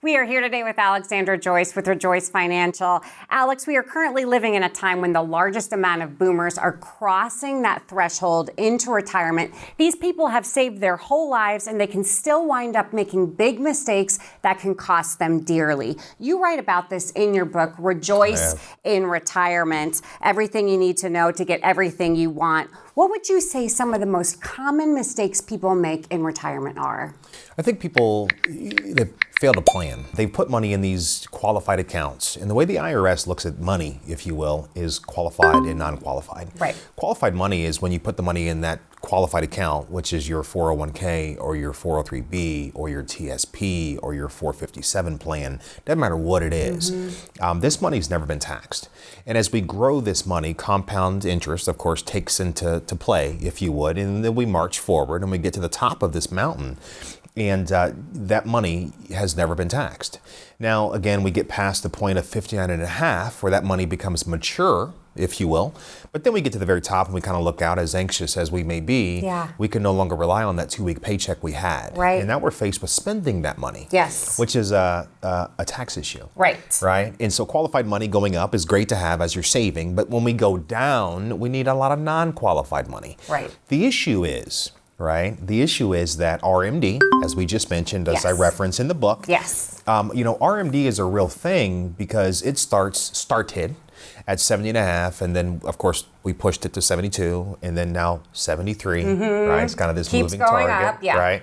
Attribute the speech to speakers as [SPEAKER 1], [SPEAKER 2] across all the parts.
[SPEAKER 1] We are here today with Alexander Joyce with ReJoyce Financial. Alex, we are currently living in a time when the largest amount of boomers are crossing that threshold into retirement. These people have saved their whole lives and they can still wind up making big mistakes that can cost them dearly. You write about this in your book, ReJoyce in Retirement, everything you need to know to get everything you want. What would you say some of the most common mistakes people make in retirement are?
[SPEAKER 2] I think people, they fail to plan. They put money in these qualified accounts. And the way the IRS looks at money, if you will, is qualified and non-qualified.
[SPEAKER 1] Right.
[SPEAKER 2] Qualified money is when you put the money in that qualified account, which is your 401k or your 403b or your TSP or your 457 plan. Doesn't matter what it is. This money's never been taxed. And as we grow this money, compound interest, of course, takes into play, if you would. And then we march forward and we get to the top of this mountain. And that money has never been taxed. Now, again, we get past the point of 59 and a half where that money becomes mature, if you will. But then we get to the very top and we kind of look out, as anxious as we may be, we can no longer rely on that 2-week paycheck we had.
[SPEAKER 1] Right.
[SPEAKER 2] And now we're faced with spending that money.
[SPEAKER 1] Yes.
[SPEAKER 2] Which is a tax issue.
[SPEAKER 1] Right.
[SPEAKER 2] Right. And so qualified money going up is great to have as you're saving. But when we go down, we need a lot of non-qualified money.
[SPEAKER 1] Right.
[SPEAKER 2] The issue is, the issue is that RMD, as we just mentioned, as I reference in the book.
[SPEAKER 1] Yes.
[SPEAKER 2] RMD is a real thing because it started at 70 and a half, and then of course we pushed it to 72, and then now 73, right? It's kind of this
[SPEAKER 1] Keeps
[SPEAKER 2] moving
[SPEAKER 1] going
[SPEAKER 2] target,
[SPEAKER 1] up,
[SPEAKER 2] right?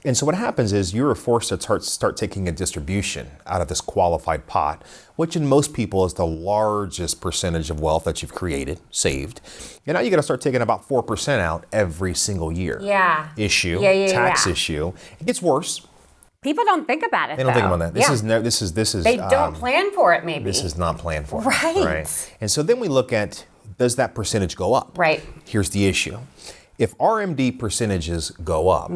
[SPEAKER 2] And so what happens is you're forced to start taking a distribution out of this qualified pot, which in most people is the largest percentage of wealth that you've created, saved. And now you got to start taking about 4% out every single year. Issue, tax issue. It gets worse.
[SPEAKER 1] People don't think about it.
[SPEAKER 2] They don't think about that. This is.
[SPEAKER 1] They don't plan for it. Maybe
[SPEAKER 2] this is not planned for.
[SPEAKER 1] Right.
[SPEAKER 2] And so then we look at, does that percentage go up?
[SPEAKER 1] Right.
[SPEAKER 2] Here's the issue: if RMD percentages go up,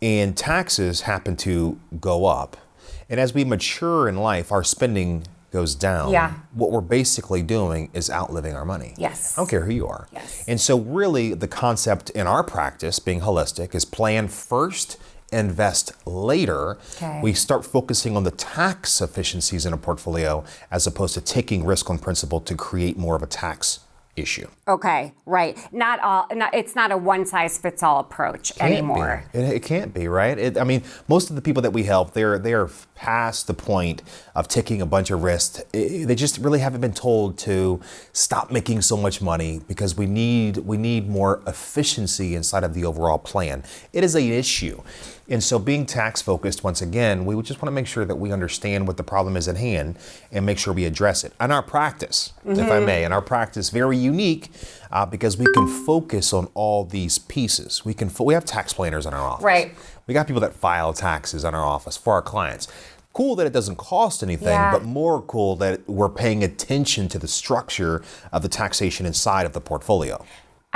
[SPEAKER 2] and taxes happen to go up, and as we mature in life, our spending goes down. What we're basically doing is outliving our money.
[SPEAKER 1] Yes.
[SPEAKER 2] I don't care who you are.
[SPEAKER 1] Yes.
[SPEAKER 2] And so really, the concept in our practice, being holistic, is plan first, invest later. We start focusing on the tax efficiencies in a portfolio as opposed to taking risk on principle to create more of a tax issue.
[SPEAKER 1] Okay, right. It's not a one-size-fits-all approach anymore.
[SPEAKER 2] It can't be, right? Most of the people that we help, they are past the point of taking a bunch of risks. They just really haven't been told to stop making so much money because we need more efficiency inside of the overall plan. It is an issue. And so being tax focused, once again, we would just want to make sure that we understand what the problem is at hand and make sure we address it. And our practice, if I may, and our practice, very unique because we can focus on all these pieces. We have tax planners in our office.
[SPEAKER 1] Right.
[SPEAKER 2] We got people that file taxes in our office for our clients. Cool that it doesn't cost anything, but more cool that we're paying attention to the structure of the taxation inside of the portfolio.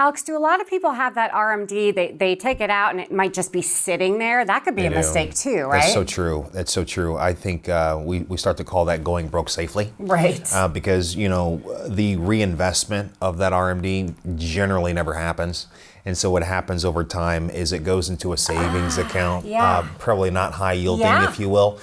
[SPEAKER 1] Alex, do a lot of people have that RMD? They take it out and it might just be sitting there. That could be a mistake too, right?
[SPEAKER 2] That's so true. That's so true. I think we start to call that going broke safely.
[SPEAKER 1] Right.
[SPEAKER 2] Because, the reinvestment of that RMD generally never happens. And so what happens over time is it goes into a savings account, probably not high yielding, if you will.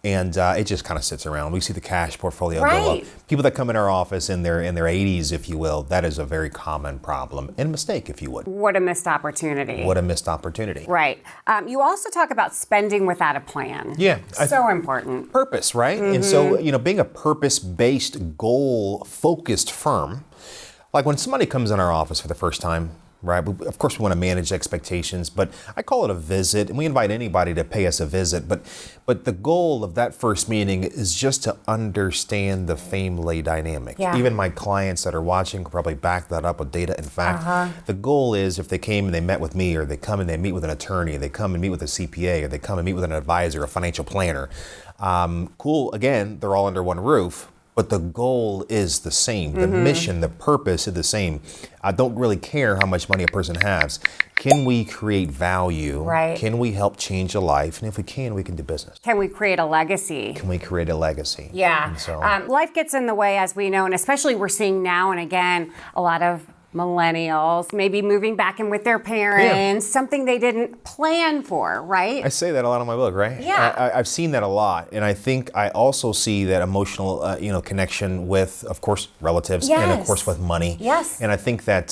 [SPEAKER 2] And it just kind of sits around. We see the cash portfolio go up. People that come in our office in their 80s, if you will, that is a very common problem and mistake, if you would.
[SPEAKER 1] What a missed opportunity.
[SPEAKER 2] What a missed opportunity.
[SPEAKER 1] Right. You also talk about spending without a plan.
[SPEAKER 2] Yeah.
[SPEAKER 1] So important.
[SPEAKER 2] Purpose, right? And so, being a purpose-based, goal-focused firm, like when somebody comes in our office for the first time, right? Of course, we want to manage expectations, but I call it a visit, and we invite anybody to pay us a visit. But the goal of that first meeting is just to understand the family dynamic. Even my clients that are watching could probably back that up with data. In fact, the goal is if they came and they met with me, or they come and they meet with an attorney, they come and meet with a CPA, or they come and meet with an advisor, a financial planner. Cool. Again, they're all under one roof. But the goal is the same. The mission, the purpose is the same. I don't really care how much money a person has. Can we create value?
[SPEAKER 1] Right.
[SPEAKER 2] Can we help change a life? And if we can do business.
[SPEAKER 1] Can we create a legacy?
[SPEAKER 2] Can we create a legacy?
[SPEAKER 1] Yeah.
[SPEAKER 2] And so,
[SPEAKER 1] life gets in the way, as we know, and especially we're seeing now and again a lot of millennials, maybe moving back in with their parents, something they didn't plan for, right?
[SPEAKER 2] I say that a lot in my book, right?
[SPEAKER 1] Yeah.
[SPEAKER 2] I've seen that a lot. And I think I also see that emotional, connection with, of course, relatives and, of course, with money.
[SPEAKER 1] Yes.
[SPEAKER 2] And I think that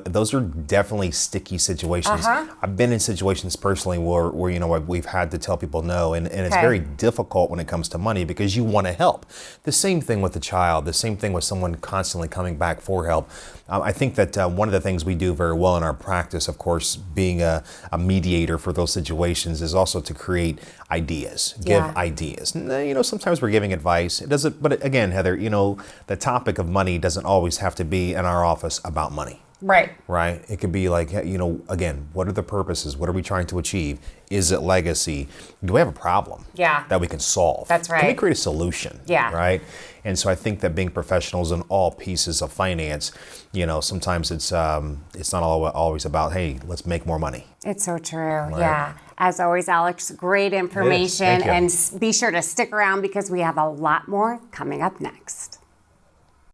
[SPEAKER 2] those are definitely sticky situations. I've been in situations personally where we've had to tell people no. And it's very difficult when it comes to money because you want to help. The same thing with the child, the same thing with someone constantly coming back for help. I think that one of the things we do very well in our practice, of course, being a mediator for those situations, is also to create ideas, give ideas. And, sometimes we're giving advice. It doesn't, but again, Heather, the topic of money doesn't always have to be in our office about money.
[SPEAKER 1] Right.
[SPEAKER 2] Right? It could be like, again, what are the purposes? What are we trying to achieve? Is it legacy? Do we have a problem that we can solve?
[SPEAKER 1] That's right.
[SPEAKER 2] Can we create a solution?
[SPEAKER 1] Yeah.
[SPEAKER 2] Right? And so I think that being professionals in all pieces of finance, sometimes it's not always about, hey, let's make more money.
[SPEAKER 1] It's so true.
[SPEAKER 2] Right.
[SPEAKER 1] Yeah. As always, Alex, great information.
[SPEAKER 2] Thank you.
[SPEAKER 1] And be sure to stick around because we have a lot more coming up next.